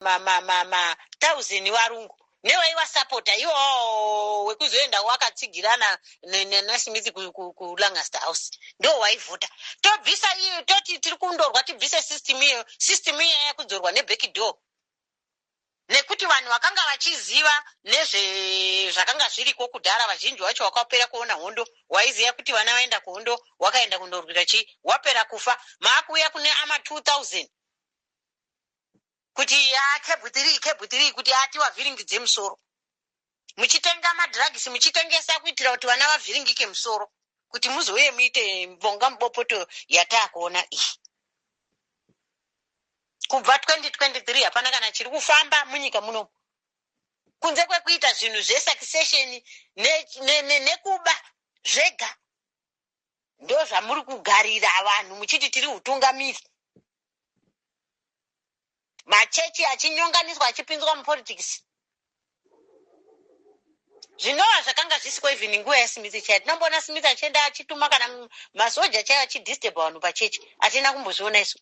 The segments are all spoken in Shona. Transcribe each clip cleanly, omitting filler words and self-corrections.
1000 varungu newaiwa sapota iwo wekuzoenda wakatsigirana naSmith kuLancaster House ndo waivhota tobvisa iyo toti tiri kundorwa tibvise system iyo yakudzorwa nebackdoor nekuti vanhu vakanga vachiziva nezvezvakanga zviriko kudhara vazhinji vacho wakapera kuona hondo waiziva kuti vana vaenda kuhondo wakaenda kundorwira chi wapera kufa maakuuya kune ama 2000 kuti kebhutiri kuti ati wavhiringidze musoro muchitenga madrugs muchitengesa kuitira kuti vana vavhiringike musoro kuti muzouye muite mbonga mubopoto yatakuona iyi kubva 2023 hapana kana chiri kufamba munyika muno kunze kwekuita zvinhu zvesuccession nekuba zvega ndo zvamuri kugarira vanhu muchiti tiri utungamiri machechi achinyonganiswa achipinzwa mupolitics zvinova zvakanga zvisiko even nguva yaSmith chaiyo tinombona Smith achienda achituma kana masoja chaiyo achidisturba vanhu pachechi atina kumbozviona isu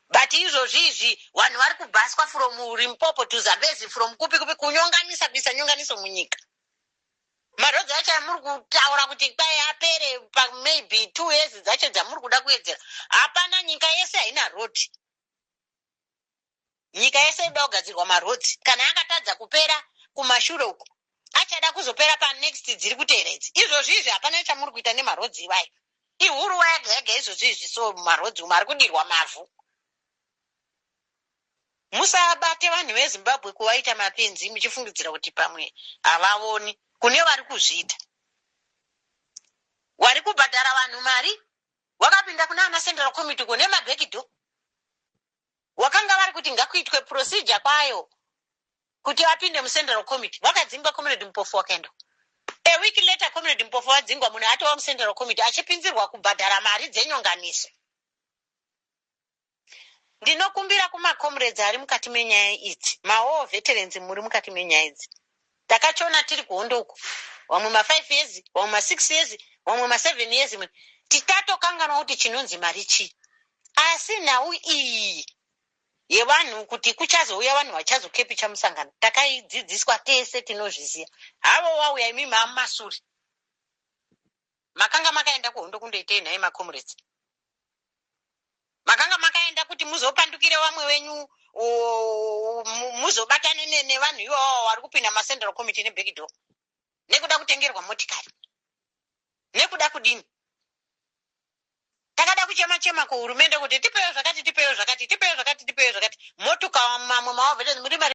but izvozvizvi vanhu vari kubhaswa from Limpopo to Zambezi from kupi kunyonganisa kuisa nyonganiso munyika marodzi acho amuri kutaura kuti kwai apere maybe 2 years dzacho dzamuri kuda kuedzera hapana nyika yese haina road nyika yese inoda kugadzirwa marodzi kana akatadza kupera kumashure uko achada kuzopera panext dziri kuteera idzi izvozvizvi hapana chamuri kuita nemarodzi iwayo ihuru wayagayega izvozvizvi so marodzi umu ari kudirwa mavhu musabate vanhu veZimbabwe kuvaita mapenzi muchifungidzira kuti pamwe havaoni kune vari kuzviita wari kubhadhara vanhu mari wakapinda kuna ana Central Committee kune mabackdoor wakanga vari kuti ngakuitwe procedure kwayo kuti apinde muCentral Committee vakadzingwa Comrade Mpofu wakaenda a week later Comrade Mpofu wadzingwa munhu atova muCentral Committee achipinzirwa kubhadhara mari dzenyonganiso ndinokumbira kumacomrades ari mukati menyaya idzi mawo veterans muri mukati menyaya idzi takachona tiri kuhondo uko vamwe ma5 years vamwe ma6 years vamwe ma7 years titatokanganwa kuti chinonzi mari chii asi nhau iyi yevanhu kuti kuchazouya vanhu vachazokepicha musangano takaidzidziswa tese tinozviziva havo wauya imi mamasuri makanga makaenda kuhondo kundoitei nhaye macomrades makanga makaenda kuti muzopandukire vamwe venyu muzobatane nevanhu ivavo vari kupinda maCentral Committee nebackdoor nekuda kutengerwa motikari nekuda kudini takada kuchema kuhurumende kuti tipewo zvakati motoka mamwe mavhete muri